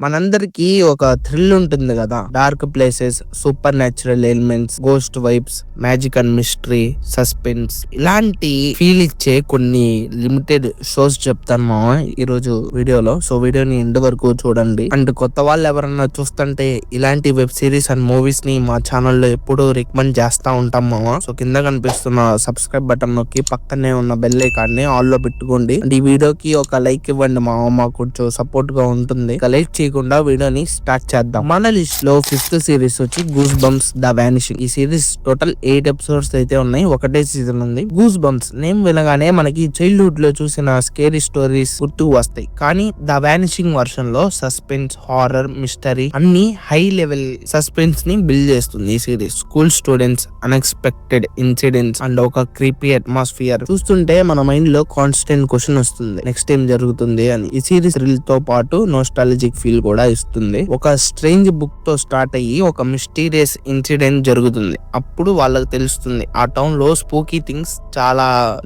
మనందరికీ ఒక థ్రిల్ ఉంటుంది కదా. Dark places, super natural elements, ghost vibes, magic and mystery, suspense, ఇలాంటి ఫీల్ ఇచ్చే కొన్ని లిమిటెడ్ షోస్ చెప్తాను మామ ఈ రోజు వీడియోలో. సో వీడియోని ఎండ్ వరకు చూడండి. అండ్ కొత్త వాళ్ళు ఎవరన్నా చూస్తుంటే ఇలాంటి వెబ్ సిరీస్ అండ్ మూవీస్ ని మా ఛానల్లో ఎప్పుడూ రికమెండ్ చేస్తా ఉంటాం మామ. సో కింద కనిపిస్తున్న సబ్స్క్రైబ్ బటన్ నొక్కి పక్కనే ఉన్న బెల్ ఐకాన్ ని ఆల్ లో పెట్టుకోండి. అండ్ ఈ వీడియోకి ఒక లైక్ ఇవ్వండి మామ, మాకు కొంచెం సపోర్ట్ గా ఉంటుంది. లైక్ చేయకుండా వీడియోని స్టార్ట్ చేద్దాం. మన లిస్ట్ లో 5th సిరీస్ వచ్చి గూస్ బంప్స్ ద వానిషింగ్. ఈ సిరీస్ టోటల్ 8 ఎపిసోడ్స్ అయితే ఉన్నాయి. ఒకటే సీజన్ ఉంది. గూస్ బంప్స్ నేమ్ వినగానే మనకి చైల్డ్హుడ్ లో చూసిన స్కేరీ స్టోరీస్ గుర్తు వస్తాయి. కానీ ద వానిషింగ్ వర్షన్ లో సస్పెన్స్, హారర్, మిస్టరీ అన్ని హై లెవెల్ సస్పెన్స్ ని బిల్డ్ చేస్తుంది ఈ series. School students, unexpected incidents and ఒక క్రీపీ అట్మాస్ఫియర్ చూస్తుంటే మన మైండ్ లో కాన్స్టెంట్ క్వశ్చన్ వస్తుంది, నెక్స్ట్ ఏం జరుగుతుంది అని. ఈ సిరీస్ థ్రిల్ తో పాటు నోస్టాలజిక్ ఫీల్ కూడా ఇస్తుంది. ఒక స్ట్రేంజ్ బుక్ తో స్టార్ట్ అయ్యి ఒక మిస్టీరియస్ ఇన్సిడెంట్ జరుగుతుంది. అప్పుడు వాళ్ళకి తెలుస్తుంది ఆ టౌన్ లో స్పూకీ థింగ్స్ చాలా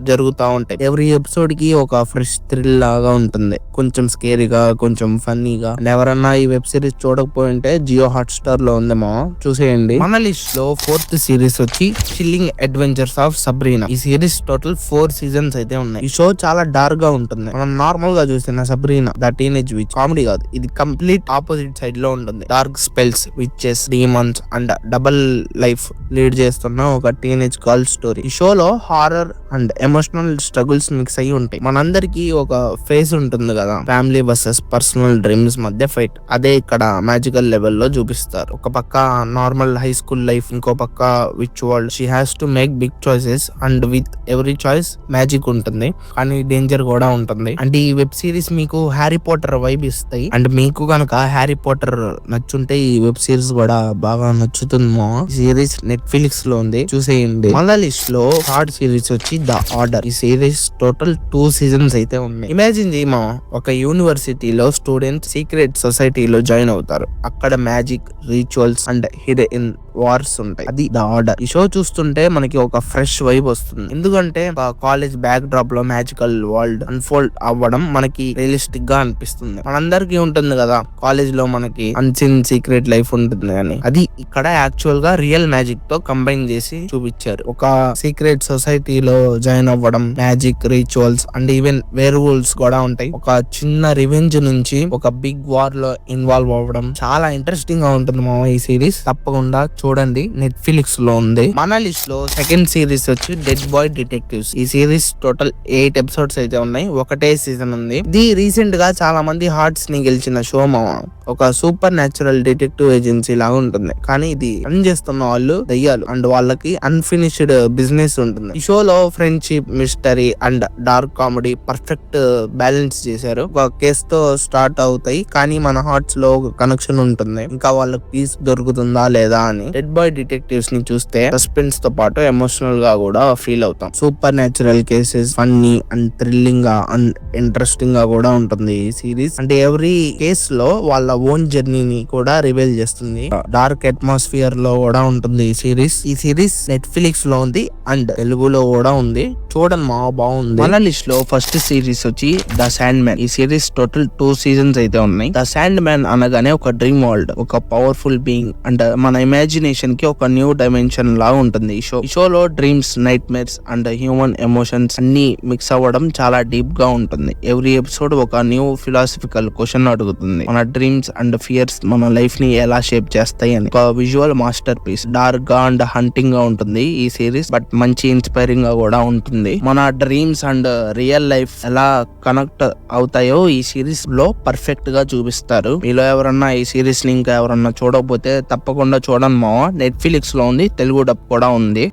జరుగుతా ఉంటాయి. ఎవ్రీ ఎపిసోడ్ కి ఒక ఫ్రెష్ థ్రిల్ లాగా ఉంటుంది. కొంచెం స్కేరీగా, కొంచెం ఫన్నీగా. ఎవరన్నా ఈ వెబ్ సిరీస్ చూడకపోయింటే జియో హాట్ స్టార్ లో ఉందేమో, చూసేయండి. మన లిస్ట్ లో 4th సిరీస్ వచ్చి చిల్లింగ్ అడ్వెంచర్స్ ఆఫ్ సబ్రీనా. ఈ సిరీస్ టోటల్ 4 సీజన్స్ అయితే ఉన్నాయి. ఈ షో చాలా డార్క్ గా ఉంటుంది. మనం నార్మల్ గా చూసిన Sabrina the teenage which comedy కాదు, ఇది కంప్లీట్ ఆపోజిట్ సైడ్ లో ఉంటుంది. Dark spells, witches, demons and double life lead చేస్తున్న ఒక టీనేజ్ గర్ల్ స్టోరీ. ఈ షోలో horror and emotional struggles mix అయ్యి ఉంటాయి. మనందరికి ఒక ఫేస్ ఉంటుంది కదా, ఫ్యామిలీ వర్సెస్ పర్సనల్ డ్రీమ్స్ మధ్య ఫైట్. అదే ఇక్కడ మ్యాజికల్ లెవెల్ లో చూపిస్తారు. ఒక పక్క నార్మల్ హై స్కూల్ లైఫ్, ఇంకో పక్క which world. She has to make big choices and with every choice magic ఉంటుంది, కానీ డేంజర్ కూడా ఉంటుంది. అండ్ ఈ వెబ్ సిరీస్ మీకు హ్యారీ పాటర్ వైబ్ ఇస్తాయి. అండ్ మీకు కనుక హ్యారీ పాటర్ నచ్చుంటే ఈ వెబ్ సిరీస్ కూడా బాగా నచ్చుతుందేమో. ఈ సిరీస్ నెట్ఫ్లిక్స్ లో ఉంది, చూసేయండి. మన లిస్ట్ లో 3rd సిరీస్ వచ్చి ద ఆర్డర్. ఈ సిరీస్ టోటల్ 2 సీజన్స్ అయితే ఉన్నాయి. ఇమాజిన్ చేయమా, ఒక యూనివర్సిటీలో స్టూడెంట్స్ సీక్రెట్ సొసైటీలో జాయిన్ అవుతారు. అక్కడ magic, rituals and hidden wars ఉంటాయి. అది ద ఆర్డర్. ఈ షో చూస్తుంటే మనకి ఒక ఫ్రెష్ వైబ్ వస్తుంది. ఎందుకంటే కాలేజ్ బ్యాక్ డ్రాప్ లో మ్యాజికల్ వరల్డ్ అన్ఫోల్డ్ అవ్వడం మనకి రియలిస్టిక్ గా అనిపిస్తుంది. మనందరికీ ఉంటుంది కదా, కాలేజ్ లో మనకి అన్సీన్ సీక్రెట్ లైఫ్ ఉంటుంది అని. అది ఇక్కడ యాక్చువల్ గా రియల్ మ్యాజిక్ తో కంబైన్ చేసి చూపించారు. ఒక సీక్రెట్ సొసైటీలో జాయిన్ అవ్వడం, magic, rituals and even werewolves కూడా ఉంటాయి. ఒక చిన్న రివెంజ్ నుంచి ఒక బిగ్ వార్ లో ఇన్వాల్వ్ అవ్వడం చాలా ఇంట్రెస్టింగ్ గా ఉంటుంది మామ. ఈ సిరీస్ తప్పకుండా చూడండి, నెట్ఫ్లిక్స్ లో ఉంది. మన లిస్ట్ లో 2nd సిరీస్ వచ్చి డెడ్ బాయ్ డిటెక్టివ్స్. ఈ సిరీస్ టోటల్ 8 ఎపిసోడ్స్ అయితే ఉన్నాయి. ఒకటే సీజన్ ఉంది. ఇది రీసెంట్ గా చాలా మంది హార్ట్స్ ని గెలిచిన షో మామ. ఒక సూపర్ న్యాచురల్ డిటెక్టివ్ ఏజెన్సీ లాగా ఉంటుంది, కానీ ఇది రన్ చేస్తున్న వాళ్ళు దయ్యాలు అండ్ వాళ్ళకి అన్ఫినిష్డ్ బిజినెస్ ఉంటుంది. ఈ షోలో friendship, mystery and dark comedy perfect balance చేశారు. ఒక కేస్ తో స్టార్ట్ అవుతాయి, కానీ మన హార్ట్స్ లో ఒక కనెక్షన్ ఉంటుంది. ఇంకా వాళ్ళకి పీస్ దొరుకుతుందా లేదా అని. డెడ్ బాయ్ డిటెక్టివ్స్ ని చూస్తే సస్పెన్స్ తో పాటు ఎమోషనల్ గా కూడా ఫీల్ అవుతాం. Super natural cases, funny and thrilling గా అండ్ ఇంట్రెస్టింగ్ గా కూడా ఉంటుంది ఈ సిరీస్. అంటే ఎవ్రీ కేస్ లో వాళ్ళ ఓన్ జర్నీని కూడా రివీల్ చేస్తుంది. డార్క్ అట్మాస్ఫియర్ లో కూడా ఉంటుంది ఈ సిరీస్. ఈ సిరీస్ నెట్ఫ్లిక్స్ లో ఉంది అండ్ తెలుగులో కూడా ఉంది. చూడండి మా, బాగుంది. మన లిస్ట్ లో 1st సిరీస్ వచ్చి ద శాండ్ మ్యాన్. ఈ సిరీస్ టోటల్ 2 సీజన్స్ అయితే ఉన్నాయి. ద శాండ్ మ్యాన్ అనగానే ఒక డ్రీమ్ వరల్డ్, ఒక పవర్ఫుల్ బీయింగ్ అండ్ మన ఇమాజినేషన్ కి ఒక న్యూ డైమెన్షన్ లాగా ఉంటుంది ఈ షో. ఈ షోలో dreams, night mares and human emotions అన్ని మిక్స్ అవ్వడం చాలా డీప్ గా ఉంటుంది. ఎవ్రీ ఎపిసోడ్ ఒక న్యూ ఫిలాసఫికల్ క్వశ్చన్ అడుగుతుంది. మన డ్రీమ్స్ అండ్ ఫియర్స్ మన లైఫ్ ని ఎలా షేప్ చేస్తాయి అని. ఒక విజువల్ మాస్టర్ పీస్. డార్క్ గా అండ్ హంటింగ్ గా ఉంటుంది ఈ సిరీస్, బట్ మంచి ఇన్స్పైరింగ్ గా కూడా ఉంటుంది. మన డ్రీమ్స్ అండ్ రియల్ లైఫ్ ఎలా కనెక్ట్ అవుతాయో ఈ సిరీస్ లో పర్ఫెక్ట్ గా చూపిస్తారు. మీలో ఎవరన్నా ఈ సిరీస్ ని ఇంకా ఎవరన్నా చూడకపోతే తప్పకుండా చూడండి మావ. నెట్ఫ్లిక్స్ లో ఉంది, తెలుగు డబ్ కూడా ఉంది.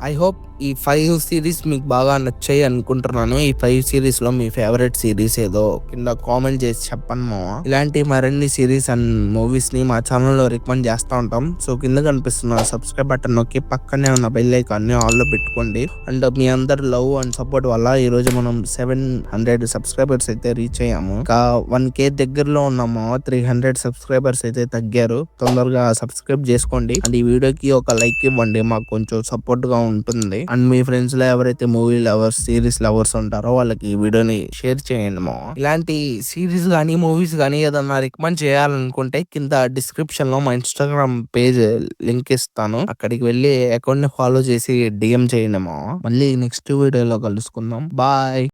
ఐ హోప్ ఈ 5 సిరీస్ మీకు బాగా నచ్చాయి అనుకుంటున్నాను. ఈ 5 సిరీస్ లో మీ ఫేవరెట్ సిరీస్ ఏదో కింద కామెంట్ చేసి చెప్పండి మామ. ఇలాంటి మరిన్ని సిరీస్ అండ్ మూవీస్ ని మా ఛానల్లో రికమెండ్ చేస్తూ ఉంటాం. సో కింద కనిపిస్తున్న సబ్స్క్రైబ్ బటన్ నొక్కి పక్కనే ఉన్న బెల్ ఐకాన్ ని ఆల్ లో పెట్టుకోండి. అండ్ మీ అందరి లవ్ అండ్ సపోర్ట్ వల్ల ఈ రోజు మనం 700 సబ్స్క్రైబర్స్ అయితే రీచ్ అయ్యాము. ఇంకా 1K దగ్గరలో ఉన్నాము. 300 సబ్స్క్రైబర్స్ అయితే తగ్గారు. తొందరగా సబ్స్క్రైబ్ చేసుకోండి అండ్ ఈ వీడియోకి ఒక లైక్ ఇవ్వండి, మాకు కొంచెం సపోర్ట్ గా ఉంటుంది. అండ్ మీ ఫ్రెండ్స్ లో ఎవరైతే మూవీ లవర్స్ సిరీస్ లవర్స్ ఉంటారో వాళ్ళకి ఈ వీడియోని షేర్ చేయండి మా. ఇలాంటి సిరీస్ గానీ మూవీస్ గానీ ఏదన్నా రికమెండ్ చేయాలనుకుంటే కింద డిస్క్రిప్షన్ లో మా ఇన్స్టాగ్రామ్ పేజ్ లింక్ ఇస్తాను, అక్కడికి వెళ్ళి అకౌంట్ ని ఫాలో చేసి డిఎం చేయండి మా. మళ్ళీ నెక్స్ట్ వీడియోలో కలుసుకుందాం. బాయ్.